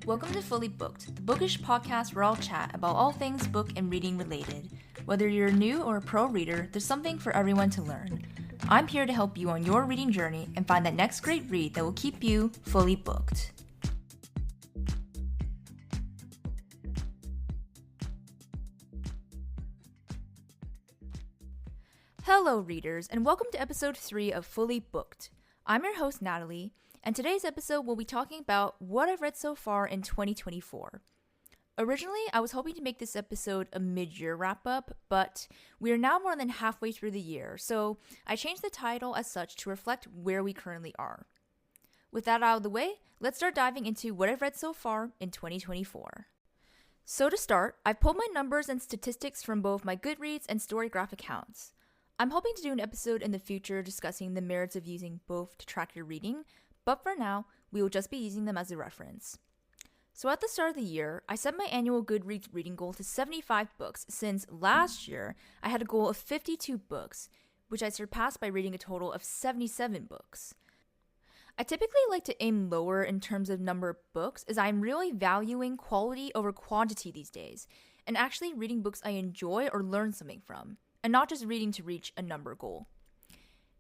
Welcome to Fully Booked, the bookish podcast where I'll chat about all things book and reading related. Whether you're new or a pro reader, there's something for everyone to learn. I'm here to help you on your reading journey and find that next great read that will keep you fully booked. Hello readers, and welcome to episode 3 of Fully Booked. I'm your host Natalie, and today's episode we'll be talking about what I've read so far in 2024. Originally, I was hoping to make this episode a mid-year wrap-up, but we are now more than halfway through the year, so I changed the title as such to reflect where we currently are. With that out of the way, let's start diving into what I've read so far in 2024. So to start, I've pulled my numbers and statistics from both my Goodreads and Storygraph accounts. I'm hoping to do an episode in the future discussing the merits of using both to track your reading, but for now, we will just be using them as a reference. So at the start of the year, I set my annual Goodreads reading goal to 75 books, since last year I had a goal of 52 books, which I surpassed by reading a total of 77 books. I typically like to aim lower in terms of number of books, as I'm really valuing quality over quantity these days, and actually reading books I enjoy or learn something from, and not just reading to reach a number goal.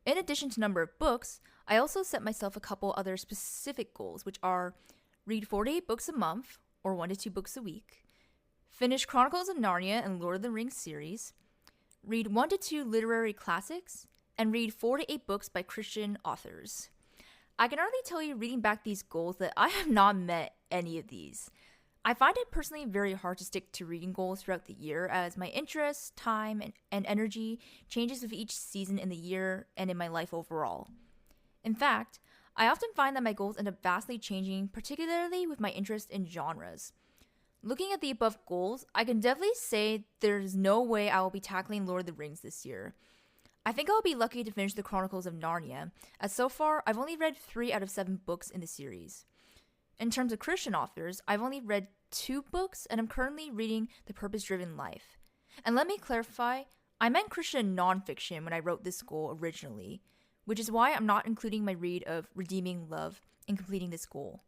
In addition to number of books, I also set myself a couple other specific goals, which are read 48 books a month, or 1 to 2 books a week, finish Chronicles of Narnia and Lord of the Rings series, read 1 to 2 literary classics, and read 4 to 8 books by Christian authors. I can already tell you reading back these goals that I have not met any of these. I find it personally very hard to stick to reading goals throughout the year, as my interest, time, and energy changes with each season in the year and in my life overall. In fact, I often find that my goals end up vastly changing, particularly with my interest in genres. Looking at the above goals, I can definitely say there's no way I will be tackling Lord of the Rings this year. I think I'll be lucky to finish the Chronicles of Narnia, as so far I've only read 3 out of 7 books in the series. In terms of Christian authors, I've only read 2 books, and I'm currently reading The Purpose-Driven Life. And let me clarify, I meant Christian nonfiction when I wrote this goal originally, which is why I'm not including my read of Redeeming Love in completing this goal.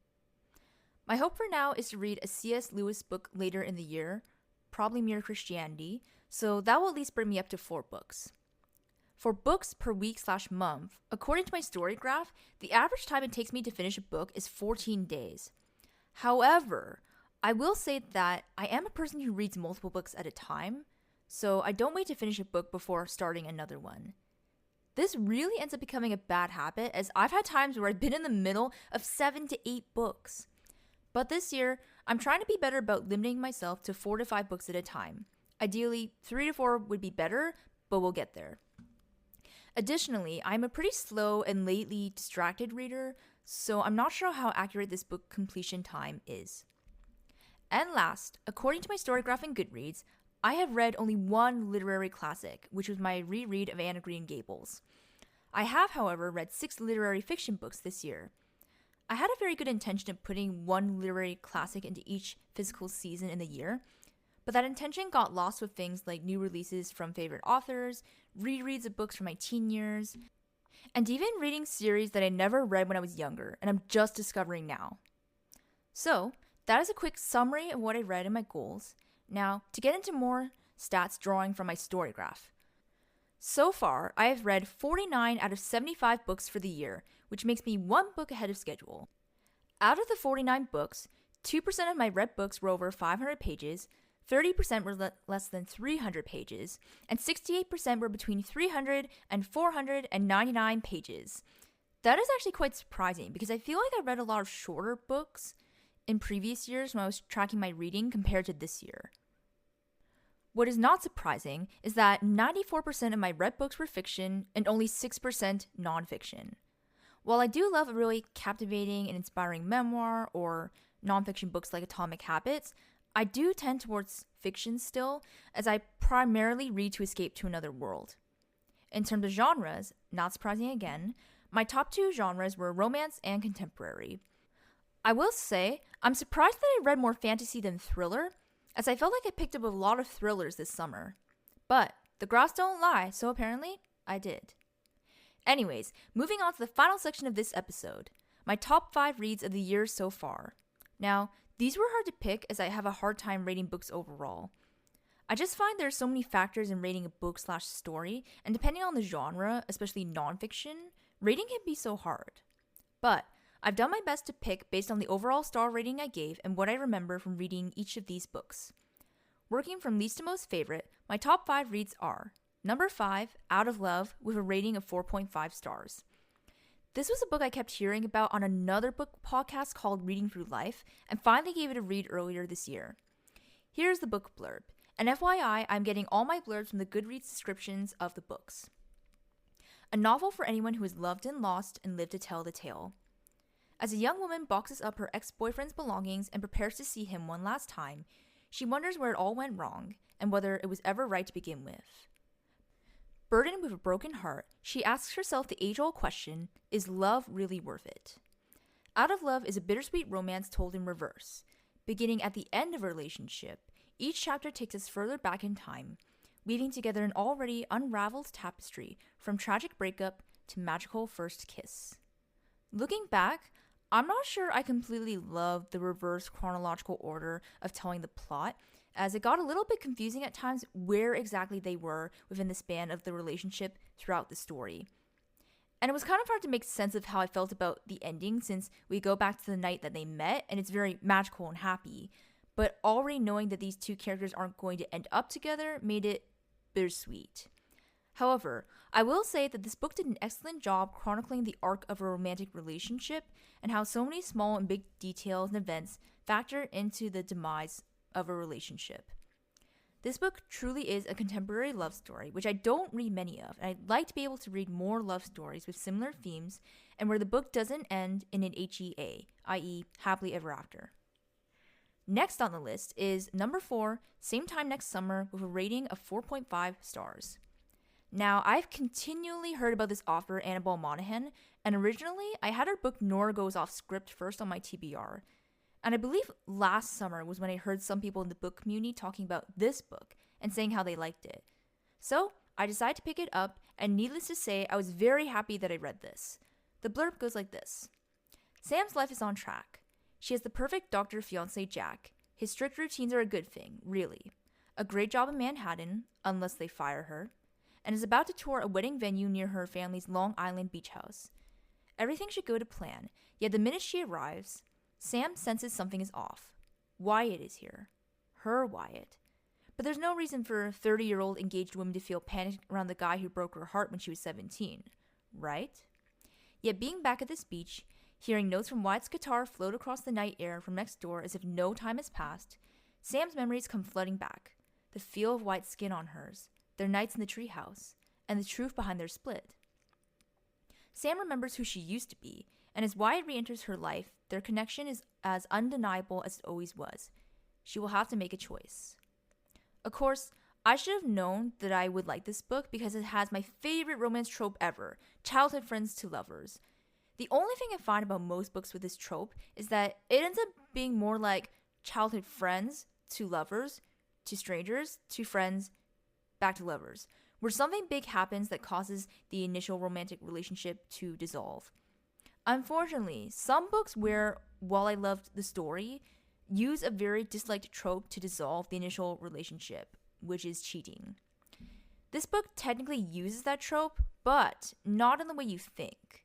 My hope for now is to read a C.S. Lewis book later in the year, probably Mere Christianity, so that will at least bring me up to 4 books. For books per week/month, according to my Storygraph, the average time it takes me to finish a book is 14 days. However, I will say that I am a person who reads multiple books at a time, so I don't wait to finish a book before starting another one. This really ends up becoming a bad habit, as I've had times where I've been in the middle of 7 to 8 books. But this year, I'm trying to be better about limiting myself to 4 to 5 books at a time. Ideally, 3 to 4 would be better, but we'll get there. Additionally, I'm a pretty slow and lately distracted reader, so I'm not sure how accurate this book completion time is. And last, according to my Storygraph and Goodreads, I have read only 1 literary classic, which was my reread of Anne of Green Gables. I have, however, read 6 literary fiction books this year. I had a very good intention of putting 1 literary classic into each physical season in the year, but that intention got lost with things like new releases from favorite authors, rereads of books from my teen years, and even reading series that I never read when I was younger, and I'm just discovering now. So, that is a quick summary of what I read in my goals. Now, to get into more stats drawing from my Storygraph. So far, I have read 49 out of 75 books for the year, which makes me 1 book ahead of schedule. Out of the 49 books, 2% of my read books were over 500 pages, 30% were less than 300 pages, and 68% were between 300 and 499 pages. That is actually quite surprising, because I feel like I read a lot of shorter books in previous years when I was tracking my reading compared to this year. What is not surprising is that 94% of my read books were fiction and only 6% nonfiction. While I do love a really captivating and inspiring memoir or nonfiction books like Atomic Habits, I do tend towards fiction still, as I primarily read to escape to another world. In terms of genres, not surprising again, my top 2 genres were romance and contemporary. I will say, I'm surprised that I read more fantasy than thriller, as I felt like I picked up a lot of thrillers this summer. But the graphs don't lie, so apparently, I did. Anyways, moving on to the final section of this episode, my top 5 reads of the year so far. Now, These were hard to pick as I have a hard time rating books overall. I just find there are so many factors in rating a book/story, and depending on the genre, especially nonfiction, rating can be so hard. But I've done my best to pick based on the overall star rating I gave and what I remember from reading each of these books. Working from least to most favorite, my top 5 reads are: number 5, Out of Love, with a rating of 4.5 stars. This was a book I kept hearing about on another book podcast called Reading Through Life, and finally gave it a read earlier this year. Here's the book blurb, and FYI, I'm getting all my blurbs from the Goodreads descriptions of the books. A novel for anyone who has loved and lost and lived to tell the tale. As a young woman boxes up her ex-boyfriend's belongings and prepares to see him one last time, she wonders where it all went wrong and whether it was ever right to begin with. Burdened with a broken heart, she asks herself the age-old question, is love really worth it? Out of Love is a bittersweet romance told in reverse. Beginning at the end of a relationship, each chapter takes us further back in time, weaving together an already unraveled tapestry from tragic breakup to magical first kiss. Looking back, I'm not sure I completely loved the reverse chronological order of telling the plot, as it got a little bit confusing at times where exactly they were within the span of the relationship throughout the story. And it was kind of hard to make sense of how I felt about the ending, since we go back to the night that they met and it's very magical and happy, but already knowing that these two characters aren't going to end up together made it bittersweet. However, I will say that this book did an excellent job chronicling the arc of a romantic relationship and how so many small and big details and events factor into the demise of a relationship. This book truly is a contemporary love story, which I don't read many of, and I'd like to be able to read more love stories with similar themes and where the book doesn't end in an HEA, i.e. happily ever after. Next on the list is number 4, Same Time Next Summer, with a rating of 4.5 stars. Now, I've continually heard about this author, Annabelle Monaghan, and originally I had her book Nora Goes Off Script first on my TBR. And I believe last summer was when I heard some people in the book community talking about this book and saying how they liked it. So I decided to pick it up, and needless to say, I was very happy that I read this. The blurb goes like this. Sam's life is on track. She has the perfect doctor fiancé Jack. His strict routines are a good thing, really. A great job in Manhattan, unless they fire her, and is about to tour a wedding venue near her family's Long Island beach house. Everything should go to plan, yet the minute she arrives, Sam senses something is off. Wyatt is here. Her Wyatt. But there's no reason for a 30-year-old engaged woman to feel panicked around the guy who broke her heart when she was 17, right? Yet being back at this beach, hearing notes from Wyatt's guitar float across the night air from next door as if no time has passed, Sam's memories come flooding back. The feel of Wyatt's skin on hers, their nights in the treehouse, and the truth behind their split. Sam remembers who she used to be, and as Wyatt re-enters her life, their connection is as undeniable as it always was. She will have to make a choice. Of course, I should have known that I would like this book because it has my favorite romance trope ever, childhood friends to lovers. The only thing I find about most books with this trope is that it ends up being more like childhood friends to lovers, to strangers, to friends, back to lovers, where something big happens that causes the initial romantic relationship to dissolve. Unfortunately, some books where, while I loved the story, use a very disliked trope to dissolve the initial relationship, which is cheating. This book technically uses that trope, but not in the way you think.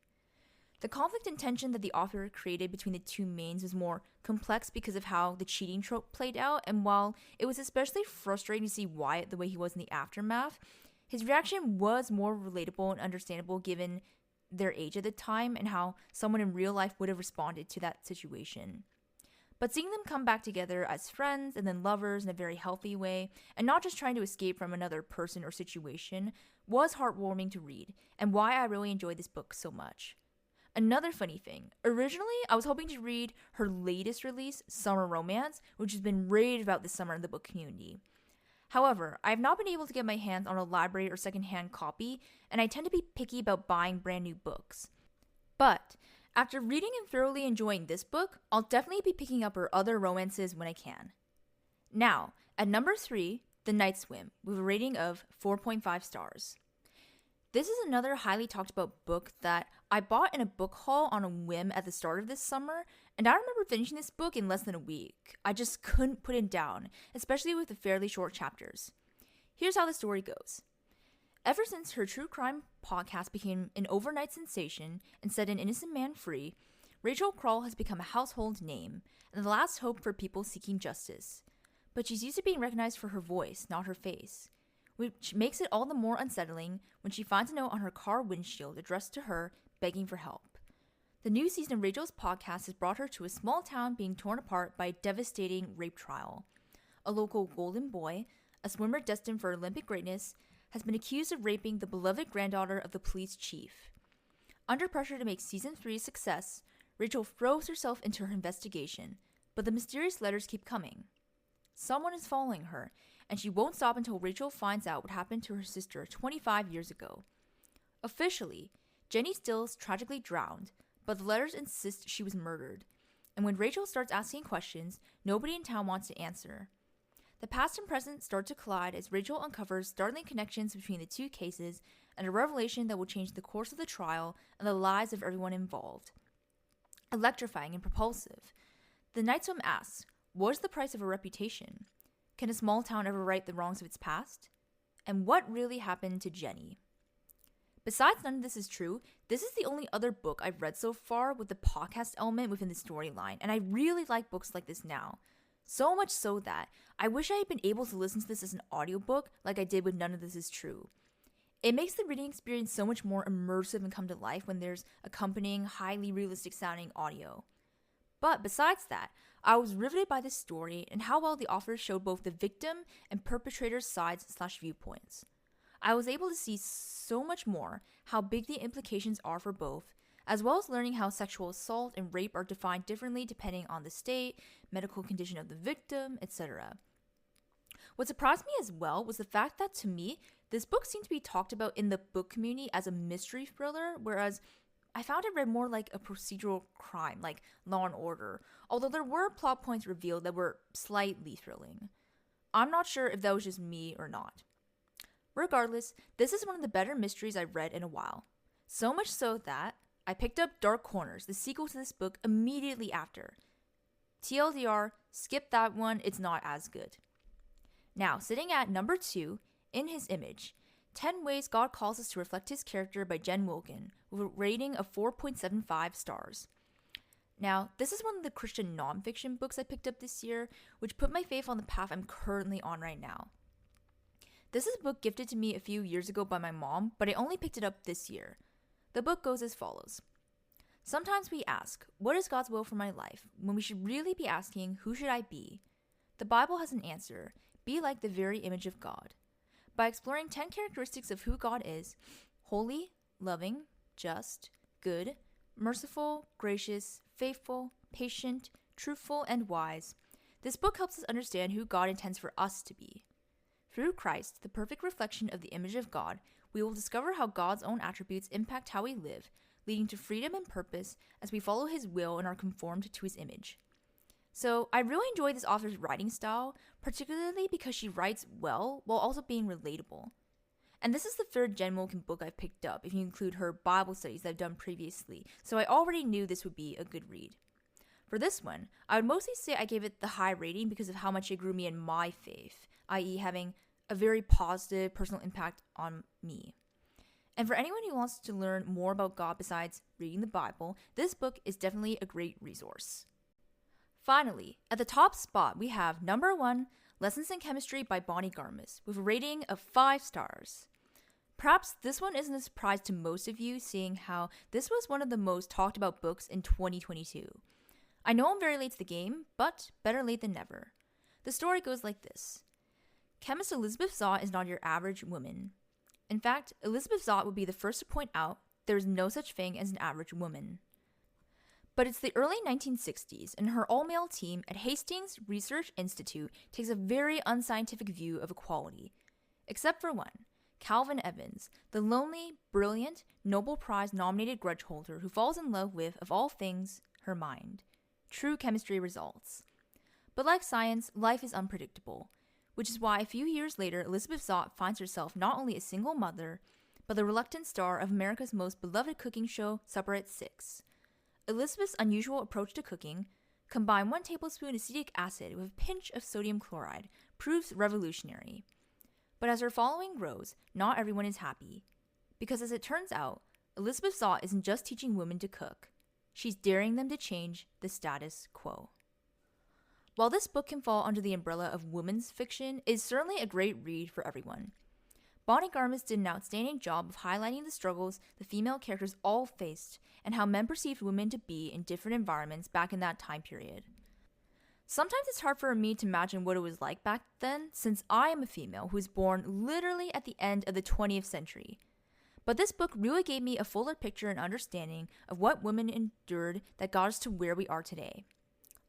The conflict and tension that the author created between the two mains was more complex because of how the cheating trope played out, and while it was especially frustrating to see Wyatt the way he was in the aftermath, his reaction was more relatable and understandable given their age at the time and how someone in real life would have responded to that situation. But seeing them come back together as friends and then lovers in a very healthy way, and not just trying to escape from another person or situation, was heartwarming to read, and why I really enjoyed this book so much. Another funny thing, originally I was hoping to read her latest release, Summer Romance, which has been raved about this summer in the book community. However, I have not been able to get my hands on a library or secondhand copy, and I tend to be picky about buying brand new books. But after reading and thoroughly enjoying this book, I'll definitely be picking up her other romances when I can. Now, at number 3, The Night Swim, with a rating of 4.5 stars. This is another highly talked about book that I bought in a book haul on a whim at the start of this summer, and I remember finishing this book in less than a week. I just couldn't put it down, especially with the fairly short chapters. Here's how the story goes. Ever since her true crime podcast became an overnight sensation and set an innocent man free, Rachel Kroll has become a household name and the last hope for people seeking justice. But she's used to being recognized for her voice, not her face, which makes it all the more unsettling when she finds a note on her car windshield addressed to her, begging for help. The new season of Rachel's podcast has brought her to a small town being torn apart by a devastating rape trial. A local golden boy, a swimmer destined for Olympic greatness, has been accused of raping the beloved granddaughter of the police chief. Under pressure to make season 3 a success, Rachel throws herself into her investigation, but the mysterious letters keep coming. Someone is following her, and she won't stop until Rachel finds out what happened to her sister 25 years ago. Officially, Jenny Stills tragically drowned, but the letters insist she was murdered. And when Rachel starts asking questions, nobody in town wants to answer. The past and present start to collide as Rachel uncovers startling connections between the two cases and a revelation that will change the course of the trial and the lives of everyone involved. Electrifying and propulsive. The Night Swim asks, what is the price of a reputation? Can a small town ever right the wrongs of its past? And what really happened to Jenny? Besides none of this is true, this is the only other book I've read so far with the podcast element within the storyline, and I really like books like this now. So much so that I wish I had been able to listen to this as an audiobook like I did with None of This Is True. It makes the reading experience so much more immersive and come to life when there's accompanying, highly realistic sounding audio. But besides that, I was riveted by this story and how well the author showed both the victim and perpetrator's sides/viewpoints. I was able to see so much more how big the implications are for both, as well as learning how sexual assault and rape are defined differently depending on the state, medical condition of the victim, etc. What surprised me as well was the fact that, to me, this book seemed to be talked about in the book community as a mystery thriller, whereas I found it read more like a procedural crime, like Law and Order, although there were plot points revealed that were slightly thrilling. I'm not sure if that was just me or not. Regardless, this is one of the better mysteries I've read in a while. So much so that I picked up Dark Corners, the sequel to this book, immediately after. TLDR, skip that one, it's not as good. Now, sitting at number 2, In His Image, 10 Ways God Calls Us to Reflect His Character by Jen Wilkin, with a rating of 4.75 stars. Now, this is one of the Christian nonfiction books I picked up this year, which put my faith on the path I'm currently on right now. This is a book gifted to me a few years ago by my mom, but I only picked it up this year. The book goes as follows. Sometimes we ask, what is God's will for my life, when we should really be asking, who should I be? The Bible has an answer. Be like the very image of God. By exploring 10 characteristics of who God is, holy, loving, just, good, merciful, gracious, faithful, patient, truthful, and wise, this book helps us understand who God intends for us to be. Through Christ, the perfect reflection of the image of God, we will discover how God's own attributes impact how we live, leading to freedom and purpose as we follow His will and are conformed to His image. So, I really enjoy this author's writing style, particularly because she writes well while also being relatable. And this is the third Jen Wilkin book I've picked up, if you include her Bible studies that I've done previously, so I already knew this would be a good read. For this one, I would mostly say I gave it the high rating because of how much it grew me in my faith, i.e. having a very positive personal impact on me. And for anyone who wants to learn more about God besides reading the Bible, this book is definitely a great resource. Finally, at the top spot we have number 1, Lessons in Chemistry by Bonnie Garmus, with a rating of 5 stars. Perhaps this one isn't a surprise to most of you, seeing how this was one of the most talked about books in 2022. I know I'm very late to the game, but better late than never. The story goes like this. Chemist Elizabeth Zott is not your average woman. In fact, Elizabeth Zott would be the first to point out there is no such thing as an average woman. But it's the early 1960s, and her all-male team at Hastings Research Institute takes a very unscientific view of equality. Except for one, Calvin Evans, the lonely, brilliant, Nobel Prize-nominated grudge holder who falls in love with, of all things, her mind. True chemistry results. But like science, life is unpredictable, which is why a few years later, Elizabeth Zott finds herself not only a single mother, but the reluctant star of America's most beloved cooking show, Supper at 6. Elizabeth's unusual approach to cooking, combine 1 tablespoon acetic acid with a pinch of sodium chloride, proves revolutionary. But as her following grows, not everyone is happy. Because as it turns out, Elizabeth Zott isn't just teaching women to cook. She's daring them to change the status quo. While this book can fall under the umbrella of women's fiction, it is certainly a great read for everyone. Bonnie Garmus did an outstanding job of highlighting the struggles the female characters all faced and how men perceived women to be in different environments back in that time period. Sometimes it's hard for me to imagine what it was like back then, since I am a female who was born literally at the end of the 20th century. But this book really gave me a fuller picture and understanding of what women endured that got us to where we are today.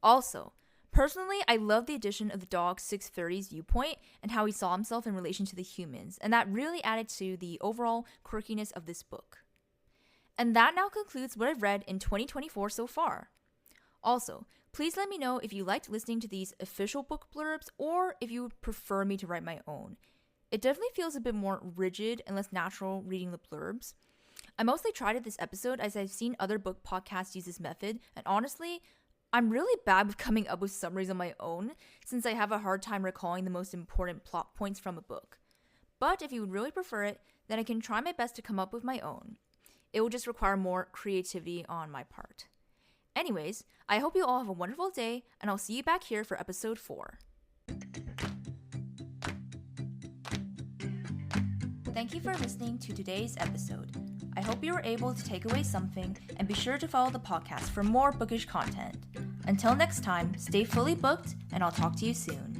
Also, personally, I love the addition of the dog 630's viewpoint and how he saw himself in relation to the humans, and that really added to the overall quirkiness of this book. And that now concludes what I've read in 2024 so far. Also, please let me know if you liked listening to these official book blurbs or if you would prefer me to write my own. It definitely feels a bit more rigid and less natural reading the blurbs. I mostly tried it this episode as I've seen other book podcasts use this method, and honestly, I'm really bad with coming up with summaries on my own since I have a hard time recalling the most important plot points from a book. But if you would really prefer it, then I can try my best to come up with my own. It will just require more creativity on my part. Anyways, I hope you all have a wonderful day, and I'll see you back here for episode 4. Thank you for listening to today's episode. I hope you were able to take away something, and be sure to follow the podcast for more bookish content. Until next time, stay fully booked, and I'll talk to you soon.